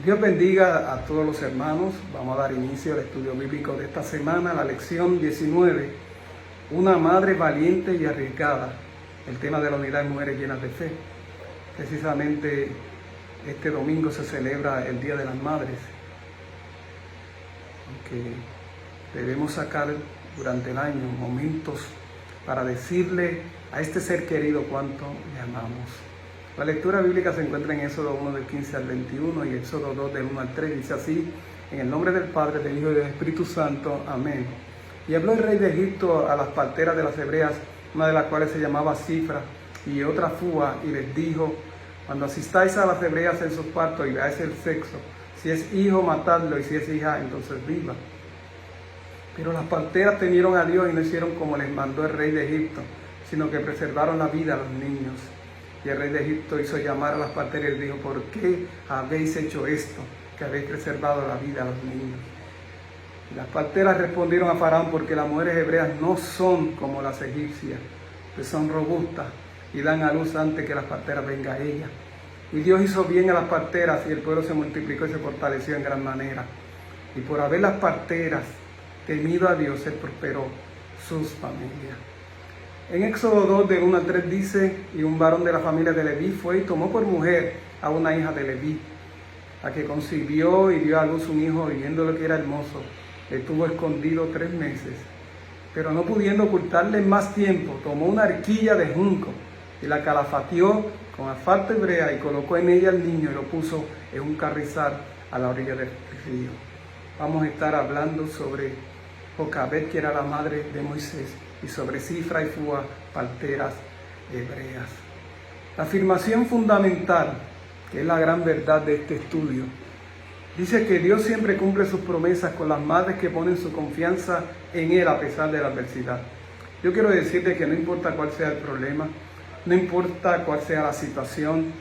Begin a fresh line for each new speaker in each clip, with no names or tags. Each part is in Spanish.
Dios bendiga a todos los hermanos. Vamos a dar inicio al estudio bíblico de esta semana, la lección 19. Una madre valiente y arriesgada. El tema de la unidad de mujeres llenas de fe. Precisamente este domingo se celebra el Día de las Madres, aunque debemos sacar durante el año momentos para decirle a este ser querido cuánto le amamos. La lectura bíblica se encuentra en Éxodo 1 del 15 al 21 y Éxodo 2 del 1 al 3. Dice así: en el nombre del Padre, del Hijo y del Espíritu Santo. Amén. Y habló el rey de Egipto a las parteras de las hebreas, una de las cuales se llamaba Cifra y otra Fúa, y les dijo: cuando asistáis a las hebreas en sus partos y veáis el sexo, si es hijo, matadlo, y si es hija, entonces viva. Pero las parteras temieron a Dios y no hicieron como les mandó el rey de Egipto, sino que preservaron la vida a los niños. Y el rey de Egipto hizo llamar a las parteras y les dijo: ¿por qué habéis hecho esto, que habéis preservado la vida a los niños? Y las parteras respondieron a Faraón: porque las mujeres hebreas no son como las egipcias, que son robustas y dan a luz antes que las parteras venga a ellas. Y Dios hizo bien a las parteras, y el pueblo se multiplicó y se fortaleció en gran manera. Y por haber las parteras temido a Dios, se prosperó sus familias. En Éxodo 2, de 1 al 3 dice: y un varón de la familia de Leví fue y tomó por mujer a una hija de Leví, a que concibió y dio a luz un hijo, y viéndolo que era hermoso, le tuvo escondido 3 meses. Pero no pudiendo ocultarle más tiempo, tomó una arquilla de junco y la calafateó con asfalto hebrea y colocó en ella al niño y lo puso en un carrizal a la orilla del río. Vamos a estar hablando sobre Jocabed, que era la madre de Moisés, y sobre Cifra y Fúa, parteras hebreas. La afirmación fundamental, que es la gran verdad de este estudio, dice que Dios siempre cumple sus promesas con las madres que ponen su confianza en Él a pesar de la adversidad. Yo quiero decirte que no importa cuál sea el problema, no importa cuál sea la situación,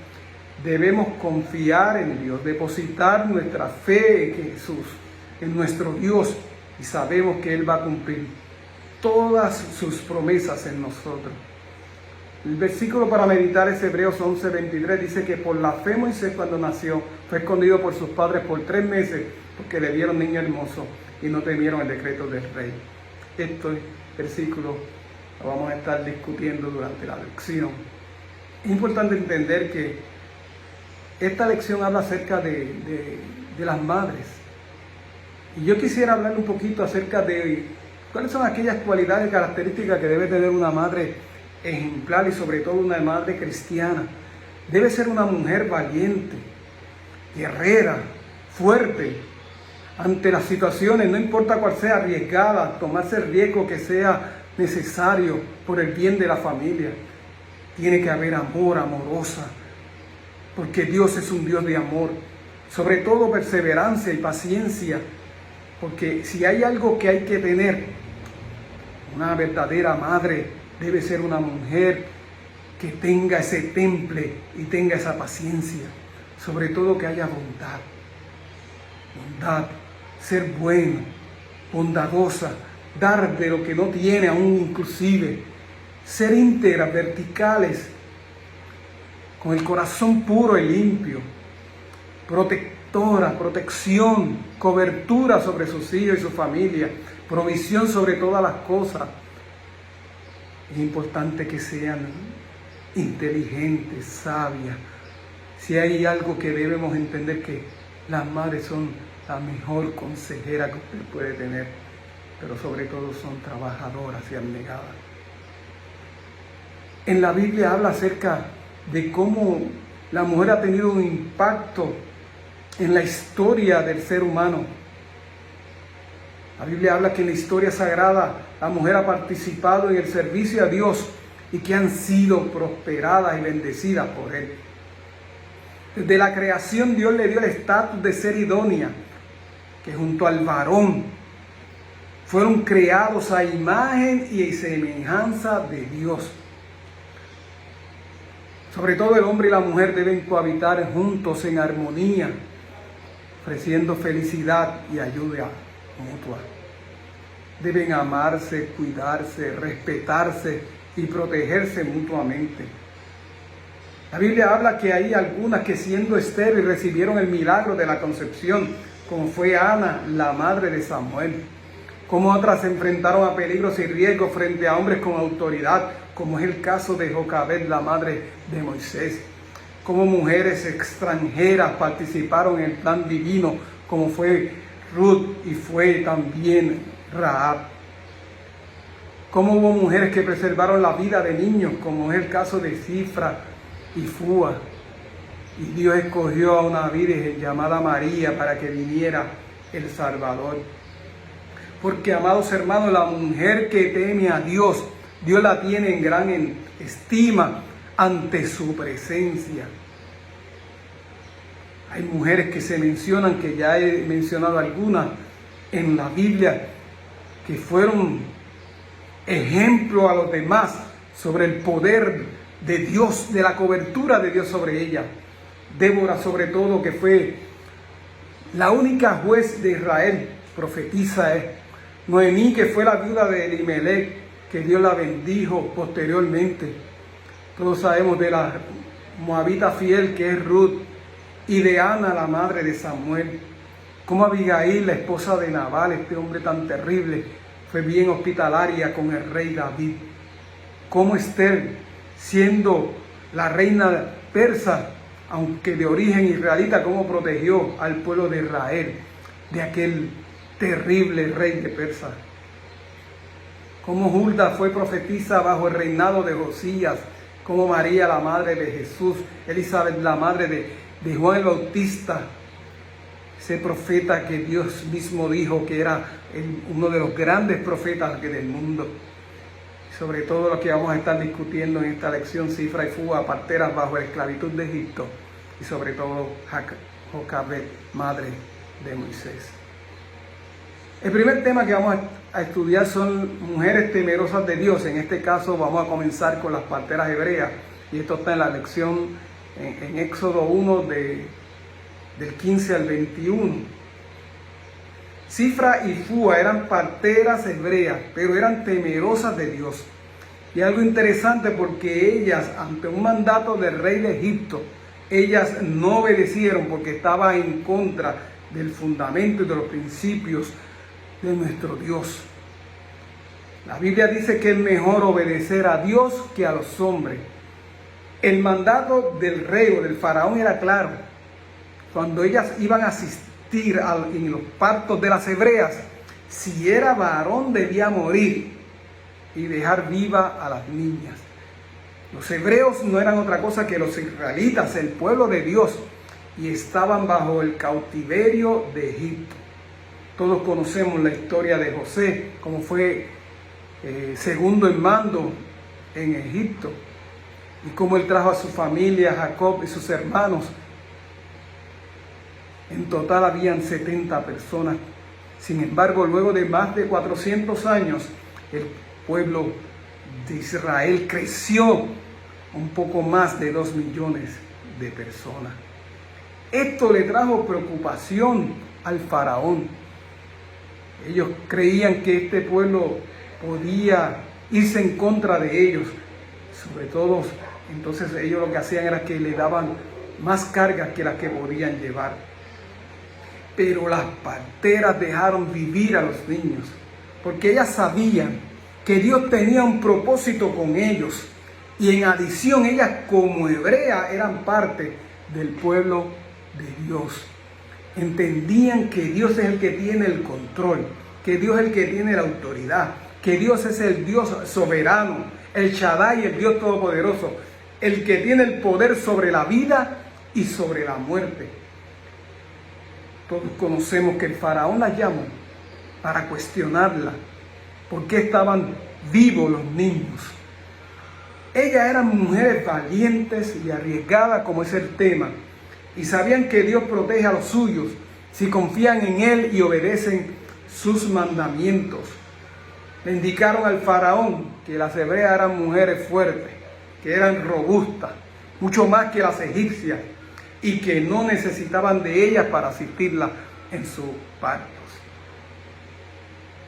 debemos confiar en Dios, depositar nuestra fe en Jesús, en nuestro Dios, y sabemos que Él va a cumplir todas sus promesas en nosotros. El versículo para meditar es Hebreos 11:23, dice que por la fe Moisés, cuando nació, fue escondido por sus padres por 3 meses, porque le vieron niño hermoso y no temieron el decreto del rey. Este versículo lo vamos a estar discutiendo durante la lección. Es importante entender que esta lección habla acerca de las madres. Y yo quisiera hablar un poquito acerca de cuáles son aquellas cualidades y características que debe tener una madre ejemplar, y sobre todo una madre cristiana. Debe ser una mujer valiente, guerrera, fuerte ante las situaciones, no importa cuál sea, arriesgada, tomarse el riesgo que sea necesario por el bien de la familia. Tiene que haber amor, amorosa, porque Dios es un Dios de amor. Sobre todo perseverancia y paciencia, porque si hay algo que hay que tener, una verdadera madre debe ser una mujer que tenga ese temple y tenga esa paciencia. Sobre todo que haya bondad, ser bueno, bondadosa, dar de lo que no tiene aún inclusive, ser íntegras, verticales, con el corazón puro y limpio, protección, cobertura sobre sus hijos y su familia, provisión sobre todas las cosas. Es importante que sean inteligentes, sabias. Si hay algo que debemos entender, que las madres son la mejor consejera que usted puede tener, pero sobre todo son trabajadoras y abnegadas. En la Biblia habla acerca de cómo la mujer ha tenido un impacto en la historia del ser humano. La Biblia habla que en la historia sagrada la mujer ha participado en el servicio a Dios y que han sido prosperadas y bendecidas por Él. Desde la creación Dios le dio el estatus de ser idónea, que junto al varón fueron creados a imagen y semejanza de Dios. Sobre todo el hombre y la mujer deben cohabitar juntos en armonía, ofreciendo felicidad y ayuda mutua. Deben amarse, cuidarse, respetarse y protegerse mutuamente. La Biblia habla que hay algunas que siendo estériles recibieron el milagro de la concepción, como fue Ana, la madre de Samuel. Como otras se enfrentaron a peligros y riesgos frente a hombres con autoridad, como es el caso de Jocabed, la madre de Moisés. Como mujeres extranjeras participaron en el plan divino, como fue Ruth y fue también Rahab. Como hubo mujeres que preservaron la vida de niños, como es el caso de Cifra y Fua. Y Dios escogió a una virgen llamada María para que viniera el Salvador. Porque, amados hermanos, la mujer que teme a Dios, Dios la tiene en gran estima ante su presencia. Hay mujeres que se mencionan, que ya he mencionado algunas en la Biblia, que fueron ejemplo a los demás sobre el poder de Dios, de la cobertura de Dios sobre ella. Débora, sobre todo, que fue la única juez de Israel, profetisa es. Noemí, que fue la viuda de Elimelech, que Dios la bendijo posteriormente. Todos sabemos de la moabita fiel que es Ruth, y de Ana, la madre de Samuel. Como Abigail, la esposa de Nabal, este hombre tan terrible, fue bien hospitalaria con el rey David. Como Esther, siendo la reina persa, aunque de origen israelita, cómo protegió al pueblo de Israel de aquel terrible rey de Persia. Como Hulda fue profetisa bajo el reinado de Josías, como María, la madre de Jesús, Elizabeth, la madre de Juan el Bautista, ese profeta que Dios mismo dijo que era uno de los grandes profetas del mundo. Sobre todo lo que vamos a estar discutiendo en esta lección, Cifra y Fua, parteras bajo la esclavitud de Egipto, y sobre todo Jocabed, madre de Moisés. El primer tema que vamos a estudiar son mujeres temerosas de Dios. En este caso vamos a comenzar con las parteras hebreas, y esto está en la lección en Éxodo 1 del 15 al 21. Cifra y Fua eran parteras hebreas, pero eran temerosas de Dios. Y algo interesante, porque ellas, ante un mandato del rey de Egipto, ellas no obedecieron porque estaba en contra del fundamento y de los principios de nuestro Dios. La Biblia dice que es mejor obedecer a Dios que a los hombres. El mandato del rey o del faraón era claro. Cuando ellas iban a asistir en los partos de las hebreas, si era varón debía morir y dejar viva a las niñas. Los hebreos no eran otra cosa que los israelitas, el pueblo de Dios, y estaban bajo el cautiverio de Egipto. Todos conocemos la historia de José, como fue segundo en mando en Egipto, y cómo él trajo a su familia, Jacob y sus hermanos. En total habían 70 personas. Sin embargo, luego de más de 400 años, el pueblo de Israel creció un poco más de 2 millones de personas. Esto le trajo preocupación al faraón. Ellos creían que este pueblo podía irse en contra de ellos. Sobre todo, entonces ellos lo que hacían era que le daban más cargas que las que podían llevar. Pero las parteras dejaron vivir a los niños, porque ellas sabían que Dios tenía un propósito con ellos. Y en adición, ellas como hebreas eran parte del pueblo de Dios. Entendían que Dios es el que tiene el control, que Dios es el que tiene la autoridad, que Dios es el Dios soberano, el Shaddai, el Dios todopoderoso, el que tiene el poder sobre la vida y sobre la muerte. Todos conocemos que el faraón las llamó para cuestionarla, por qué estaban vivos los niños. Ellas eran mujeres valientes y arriesgadas, como es el tema, y sabían que Dios protege a los suyos si confían en Él y obedecen sus mandamientos. Le indicaron al faraón que las hebreas eran mujeres fuertes, que eran robustas, mucho más que las egipcias, y que no necesitaban de ellas para asistirlas en sus partos.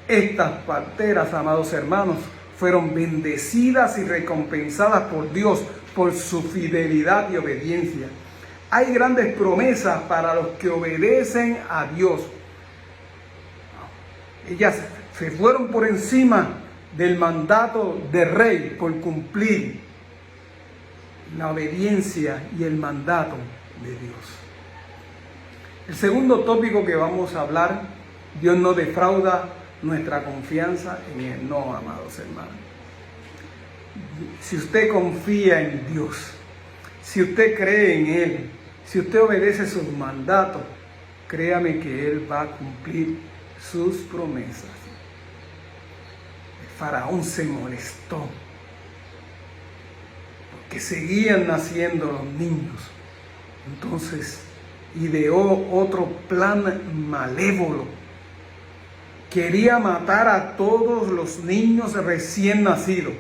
Estas parteras, amados hermanos, fueron bendecidas y recompensadas por Dios por su fidelidad y obediencia. Hay grandes promesas para los que obedecen a Dios. Ellas se fueron por encima del mandato del rey por cumplir la obediencia y el mandato de Dios. El segundo tópico que vamos a hablar: Dios no defrauda nuestra confianza en Él. No, amados hermanos. Si usted confía en Dios, si usted cree en Él, si usted obedece sus mandatos, créame que Él va a cumplir sus promesas. El faraón se molestó porque seguían naciendo los niños. Entonces ideó otro plan malévolo. Quería matar a todos los niños recién nacidos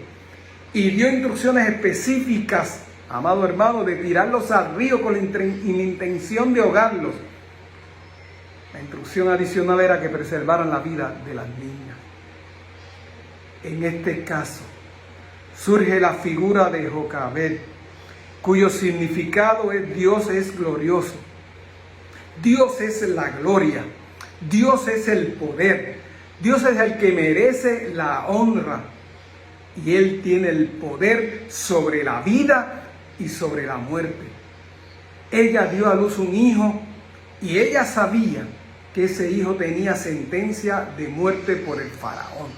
y dio instrucciones específicas, amado hermano, de tirarlos al río con la intención de ahogarlos. La instrucción adicional era que preservaran la vida de las niñas. En este caso surge la figura de Jocabed, cuyo significado es Dios es glorioso. Dios es la gloria, Dios es el poder, Dios es el que merece la honra y Él tiene el poder sobre la vida y sobre la muerte. Ella dio a luz un hijo y ella sabía que ese hijo tenía sentencia de muerte por el faraón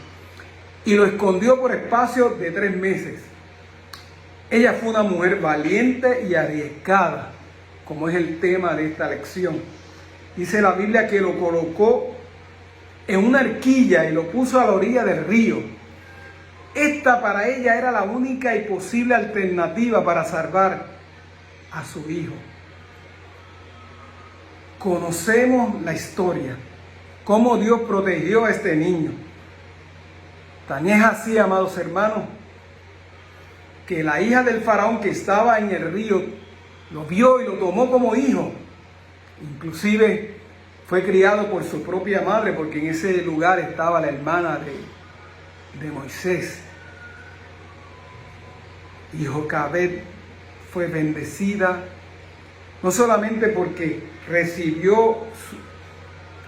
y lo escondió por espacio de 3 meses. Ella fue una mujer valiente y arriesgada, como es el tema de esta lección. Dice la Biblia que lo colocó en una arquilla y lo puso a la orilla del río. Esta para ella era la única y posible alternativa para salvar a su hijo. Conocemos la historia, cómo Dios protegió a este niño. Tan es así, amados hermanos, que la hija del faraón que estaba en el río lo vio y lo tomó como hijo. Inclusive fue criado por su propia madre, porque en ese lugar estaba la hermana de Moisés. Y Jocabed fue bendecida, no solamente porque recibió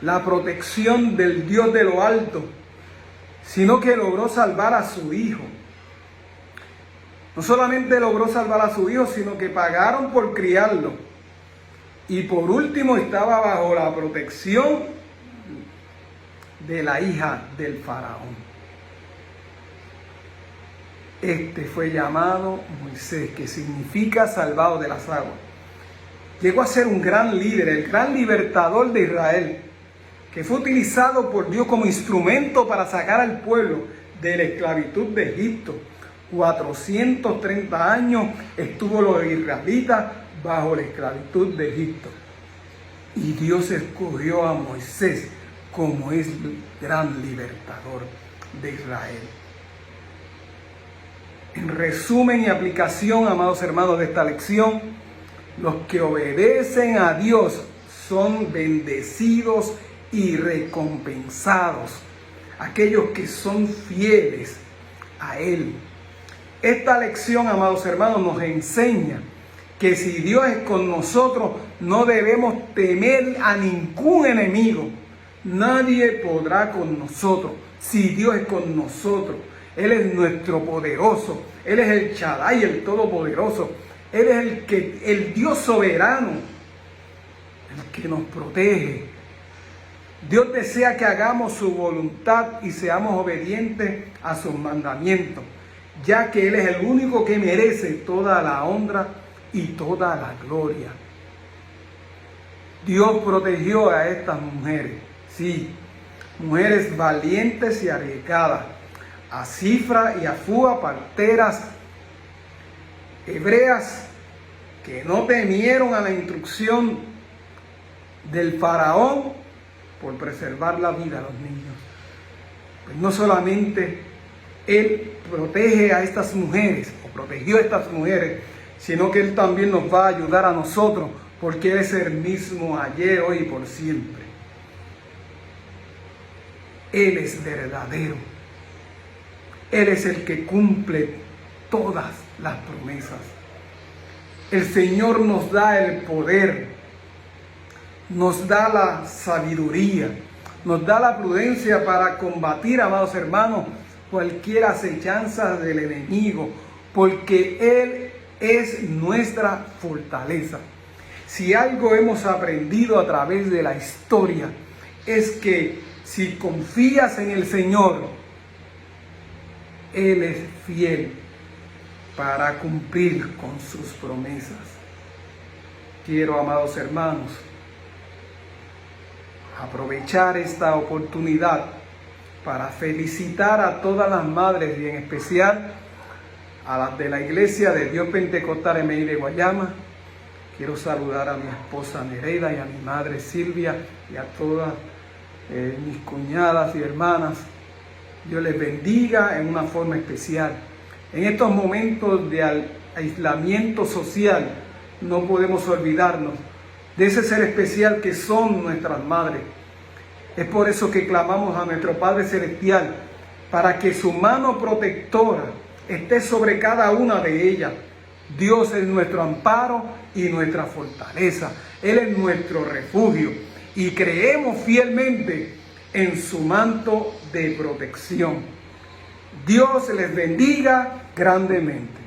la protección del Dios de lo alto, sino que logró salvar a su hijo. No solamente logró salvar a su hijo, sino que pagaron por criarlo. Y por último estaba bajo la protección de la hija del faraón. Este fue llamado Moisés, que significa salvado de las aguas. Llegó a ser un gran líder, el gran libertador de Israel, que fue utilizado por Dios como instrumento para sacar al pueblo de la esclavitud de Egipto. 430 años estuvo los israelitas bajo la esclavitud de Egipto. Y Dios escogió a Moisés como es el gran libertador de Israel. En resumen y aplicación, amados hermanos, de esta lección, los que obedecen a Dios son bendecidos y recompensados. Aquellos que son fieles a Él. Esta lección, amados hermanos, nos enseña que si Dios es con nosotros, no debemos temer a ningún enemigo. Nadie podrá con nosotros si Dios es con nosotros. Él es nuestro poderoso. Él es el Shaddai, el Todopoderoso. Él es el Dios soberano, el que nos protege. Dios desea que hagamos su voluntad y seamos obedientes a sus mandamientos, ya que Él es el único que merece toda la honra y toda la gloria. Dios protegió a estas mujeres, sí, mujeres valientes y arriesgadas, a Cifra y a Fúa, parteras hebreas que no temieron a la instrucción del faraón por preservar la vida de los niños. Pues no solamente Él protege a estas mujeres, o protegió a estas mujeres, sino que Él también nos va a ayudar a nosotros, porque Él es el mismo ayer, hoy y por siempre. Él es verdadero. Él es el que cumple todas las promesas. El Señor nos da el poder, nos da la sabiduría, nos da la prudencia para combatir, amados hermanos, cualquier acechanza del enemigo, porque Él es nuestra fortaleza. Si algo hemos aprendido a través de la historia, es que si confías en el Señor, Él es fiel para cumplir con sus promesas. Quiero, amados hermanos, aprovechar esta oportunidad para felicitar a todas las madres y en especial a las de la Iglesia de Dios Pentecostal en Medellín de Guayama. Quiero saludar a mi esposa Nereida y a mi madre Silvia y a todas mis cuñadas y hermanas. Dios les bendiga en una forma especial. En estos momentos de aislamiento social no podemos olvidarnos de ese ser especial que son nuestras madres. Es por eso que clamamos a nuestro Padre Celestial para que su mano protectora esté sobre cada una de ellas. Dios es nuestro amparo y nuestra fortaleza. Él es nuestro refugio y creemos fielmente en su manto de protección. Dios les bendiga grandemente.